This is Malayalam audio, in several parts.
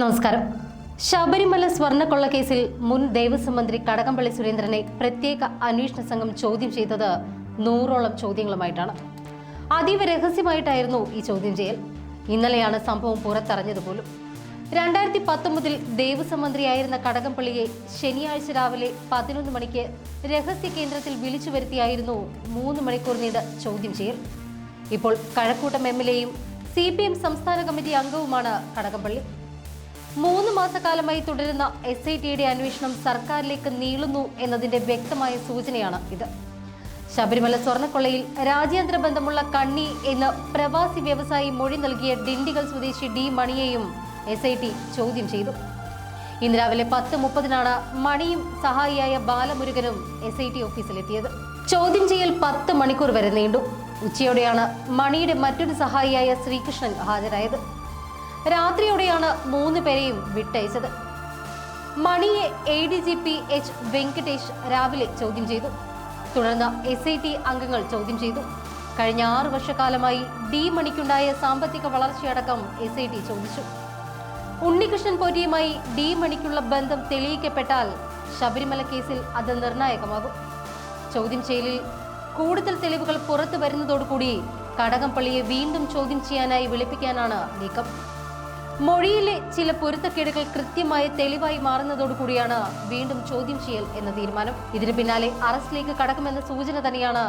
നമസ്കാരം. ശബരിമല സ്വർണ്ണക്കൊള്ളക്കേസിൽ മുൻ ദേവസ്വം മന്ത്രി കടകംപള്ളി സുരേന്ദ്രനെ പ്രത്യേക അന്വേഷണ സംഘം ചോദ്യം ചെയ്തത് 100ഓളം ചോദ്യങ്ങളുമായിട്ടാണ്. അതീവ രഹസ്യമായിട്ടായിരുന്നു ഈ ചോദ്യം ചെയ്യൽ. ഇന്നലെയാണ് സംഭവം പുറത്തറിഞ്ഞതുപോലും. 2019-ൽ ദേവസ്വം മന്ത്രിയായിരുന്ന കടകംപള്ളിയെ ശനിയാഴ്ച രാവിലെ 11 മണിക്ക് രഹസ്യ കേന്ദ്രത്തിൽ വിളിച്ചു വരുത്തിയായിരുന്നു 3 മണിക്കൂർ നീണ്ട ചോദ്യം ചെയ്യൽ. ഇപ്പോൾ കഴക്കൂട്ടം MLA-യും CPM സംസ്ഥാന കമ്മിറ്റി അംഗവുമാണ് കടകംപള്ളി. 3 മാസക്കാലമായി തുടരുന്ന SITയുടെ അന്വേഷണം സർക്കാരിലേക്ക് നീളുന്നു എന്നതിന്റെ വ്യക്തമായ സൂചനയാണ് ഇത്. ശബരിമല സ്വർണ്ണക്കൊള്ളയിൽ രാജ്യാന്തര ബന്ധമുള്ള കണ്ണി എന്ന പ്രവാസി വ്യവസായി മൊഴി നൽകിയ ഡിണ്ടിഗൽ സ്വദേശി D മണിയെയും SIT ചോദ്യം ചെയ്തു. ഇന്ന് രാവിലെ 10:30-നാണ് മണിയും സഹായിയായ ബാലമുരുകനും SIT ഓഫീസിലെത്തിയത്. ചോദ്യം ചെയ്യൽ 10 മണിക്കൂർ വരെ നീണ്ടു. ഉച്ചയോടെയാണ് മണിയുടെ മറ്റൊരു സഹായിയായ ശ്രീകൃഷ്ണൻ ഹാജരായത്. രാത്രിയോടെയാണ് 3 പേരെയും വിട്ടയച്ചത്. മണിയെ ADGP H വെങ്കടേഷ് രാവിലെ ചോദ്യം ചെയ്തു. തുടർന്ന് SIT അംഗങ്ങൾ ചോദ്യം ചെയ്തു. കഴിഞ്ഞ 6 വർഷക്കാലമായി D മണിക്കുണ്ടായ സാമ്പത്തിക വളർച്ചയടക്കം SIT ചോദിച്ചു. ഉണ്ണികൃഷ്ണൻ പോറ്റിയുമായി D മണിക്കുള്ള ബന്ധം തെളിയിക്കപ്പെട്ടാൽ ശബരിമല കേസിൽ അത് നിർണായകമാകും. ചോദ്യം ചെയ്യലിൽ കൂടുതൽ തെളിവുകൾ പുറത്തു വരുന്നതോടുകൂടി കടകംപള്ളിയെ വീണ്ടും ചോദ്യം ചെയ്യാനായി വിളിപ്പിക്കാനാണ് നീക്കം. മൊഴിയിലെ ചില പൊരുത്തക്കേടുകൾ കൃത്യമായ തെളിവായി മാറുന്നതോടുകൂടിയാണ് വീണ്ടും ചോദ്യം ചെയ്യൽ എന്ന തീരുമാനം. ഇതിന് പിന്നാലെ അറസ്റ്റിലേക്ക് കടക്കുമെന്ന സൂചന തന്നെയാണ്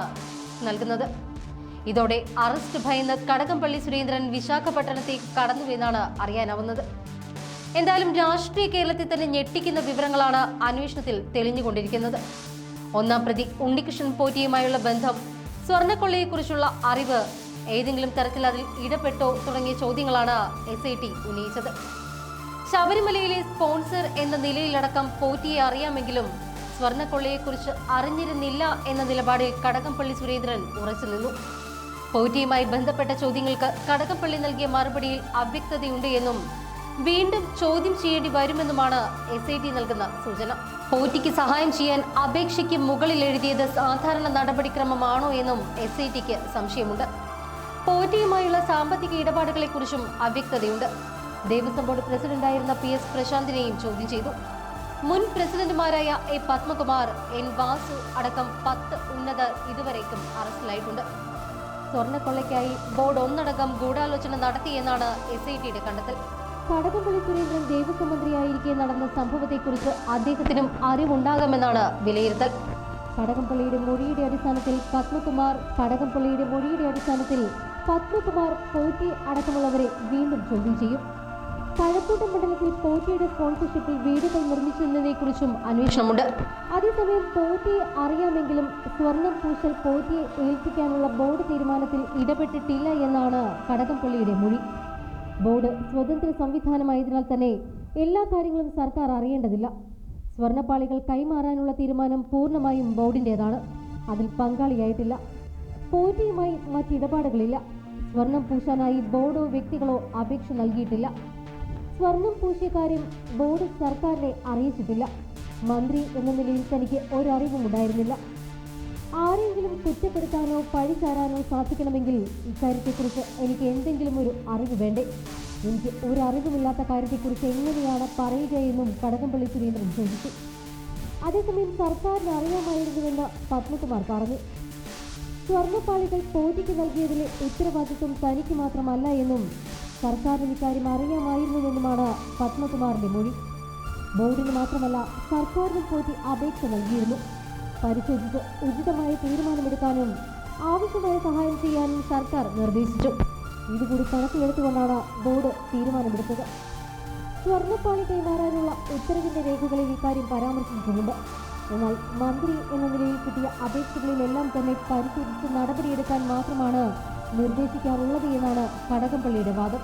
നൽകുന്നത്. ഇതോടെ അറസ്റ്റ് ഭയന്ന് കടകംപള്ളി സുരേന്ദ്രൻ വിശാഖപട്ടണത്തേക്ക് കടന്നുവെന്നാണ് അറിയാനാവുന്നത്. എന്തായാലും രാഷ്ട്രീയ കേരളത്തിൽ തന്നെ ഞെട്ടിക്കുന്ന വിവരങ്ങളാണ് അന്വേഷണത്തിൽ തെളിഞ്ഞുകൊണ്ടിരിക്കുന്നത്. 1-ാം പ്രതി ഉണ്ണികൃഷ്ണൻ പോറ്റിയുമായുള്ള ബന്ധം, സ്വർണ്ണക്കൊള്ളയെക്കുറിച്ചുള്ള അറിവ്, ഏതെങ്കിലും തരത്തിൽ അതിൽ ഇടപെട്ടോ തുടങ്ങിയ ചോദ്യങ്ങളാണ് SIT ഉന്നയിച്ചത്. ശബരിമലയിലെ സ്പോൺസർ എന്ന നിലയിലടക്കം പോറ്റിയെ അറിയാമെങ്കിലും സ്വർണ്ണക്കൊള്ളയെക്കുറിച്ച് അറിഞ്ഞിരുന്നില്ല എന്ന നിലപാടിൽ കടകംപള്ളി സുരേന്ദ്രൻ ഉറച്ചുനിന്നു. പോറ്റിയുമായി ബന്ധപ്പെട്ട ചോദ്യങ്ങൾക്ക് കടകംപള്ളി നൽകിയ മറുപടിയിൽ അവ്യക്തതയുണ്ട് എന്നും വീണ്ടും ചോദ്യം ചെയ്യേണ്ടി വരുമെന്നുമാണ് SIT നൽകുന്ന സൂചന. പോറ്റിക്ക് സഹായം ചെയ്യാൻ അപേക്ഷയ്ക്ക് മുകളിൽ എഴുതിയത് സാധാരണ നടപടിക്രമമാണോ എന്നും SITക്ക് സംശയമുണ്ട്. പോറ്റിയുമായുള്ള സാമ്പത്തിക ഇടപാടുകളെക്കുറിച്ചും അവ്യക്തതയുണ്ട്. ദേവസ്വം ബോർഡ് പ്രസിഡന്റായിരുന്ന PS പ്രശാന്തിനെയും ചോദ്യം ചെയ്തു. മുൻ പ്രസിഡന്റുമാരായ A പത്മകുമാർ, N വാസു അടക്കം 10 ഉന്നതർ ഇതുവരേക്കും അറസ്റ്റിലായിട്ടുണ്ട്. സ്വർണ്ണക്കൊള്ളയ്ക്കായി ബോർഡ് ഒന്നടങ്കം ഗൂഢാലോചന നടത്തിയെന്നാണ് SITയുടെ കണ്ടെത്തൽ. കടകംപള്ളി സുരേന്ദ്രൻ ദേവസ്വം മന്ത്രിയായിരിക്കെ നടന്ന സംഭവത്തെക്കുറിച്ച് അദ്ദേഹത്തിനും അറിവുണ്ടാകാമെന്നാണ് വിലയിരുത്തൽ. കടകംപള്ളിയുടെ മൊഴിയുടെ അടിസ്ഥാനത്തിൽ പത്മകുമാർ, പോറ്റി അടക്കമുള്ളവരെ വീണ്ടും ചോദ്യം ചെയ്യും. കഴക്കൂട്ടം മണ്ഡലത്തിൽ പോറ്റിയുടെ സ്പോൺസർഷിപ്പിൽ വീടുകൾ നിർമ്മിച്ചതിനെക്കുറിച്ചും അന്വേഷണമുണ്ട്. അതേസമയം പോറ്റിയെ അറിയാമെങ്കിലും സ്വർണം പൂശൽ പോറ്റിയെ ഏൽപ്പിക്കാനുള്ള ബോർഡ് തീരുമാനത്തിൽ ഇടപെട്ടിട്ടില്ല എന്നാണ് കടകംപള്ളിയുടെ മൊഴി. ബോർഡ് സ്വതന്ത്ര സംവിധാനമായതിനാൽ തന്നെ എല്ലാ കാര്യങ്ങളും സർക്കാർ അറിയേണ്ടതില്ല. സ്വർണ്ണപ്പാളികൾ കൈമാറാനുള്ള തീരുമാനം പൂർണ്ണമായും ബോർഡിൻ്റേതാണ്. അതിൽ പങ്കാളിയായിട്ടില്ല. പോറ്റിയുമായി മറ്റിടപാടുകളില്ല. സ്വർണം പൂശാനായി ബോർഡോ വ്യക്തികളോ അപേക്ഷ നൽകിയിട്ടില്ല. സ്വർണം പൂശിയ കാര്യം ബോർഡ് സർക്കാരിനെ അറിയിച്ചിട്ടില്ല. മന്ത്രി എന്ന നിലയിൽ തനിക്ക് ഒരറിവും ഉണ്ടായിരുന്നില്ല. ആരെങ്കിലും കുറ്റപ്പെടുത്താനോ പഴിചാരാനോ സാധിക്കണമെങ്കിൽ ഇക്കാര്യത്തെക്കുറിച്ച് എനിക്ക് എന്തെങ്കിലും ഒരു അറിവ് വേണ്ടേ? എനിക്ക് ഒരറിവുമില്ലാത്ത കാര്യത്തെക്കുറിച്ച് എങ്ങനെയാണ് പറയുകയെന്നും കടകംപള്ളി സുരേന്ദ്രൻ ചോദിച്ചു. അതേസമയം സർക്കാരിന് അറിയാമായിരുന്നുവെന്ന് പത്മകുമാർ പറഞ്ഞു. സ്വർണ്ണപ്പാളികൾ പോറ്റിക്ക് നൽകിയതിലെ ഉത്തരവാദിത്വം തനിക്ക് മാത്രമല്ല എന്നും സർക്കാരിന് ഇക്കാര്യം അറിയാമായിരുന്നുവെന്നുമാണ് പത്മകുമാറിന്റെ മൊഴി. ബോർഡിന് മാത്രമല്ല സർക്കാരിനും പോറ്റി അപേക്ഷ നൽകിയിരുന്നു. പരിശോധിച്ച് ഉചിതമായ തീരുമാനമെടുക്കാനും ആവശ്യമായ സഹായം ചെയ്യാനും സർക്കാർ നിർദ്ദേശിച്ചു. ഇതുകൂടി കണക്കിലെടുത്തുകൊണ്ടാണ് ബോർഡ് തീരുമാനമെടുത്തത്. സ്വർണ്ണപ്പാളി കൈമാറാനുള്ള ഉത്തരവിന്റെ രേഖകളിൽ ഇക്കാര്യം പരാമർശിച്ചിട്ടുണ്ട്. എന്നാൽ മന്ത്രി എന്ന നിലയിൽ കിട്ടിയ അപേക്ഷകളിലെല്ലാം തന്നെ പരിശോധിച്ച് നടപടിയെടുക്കാൻ മാത്രമാണ് നിർദ്ദേശിക്കാറുള്ളത് എന്നാണ് കടകംപള്ളിയുടെ വാദം.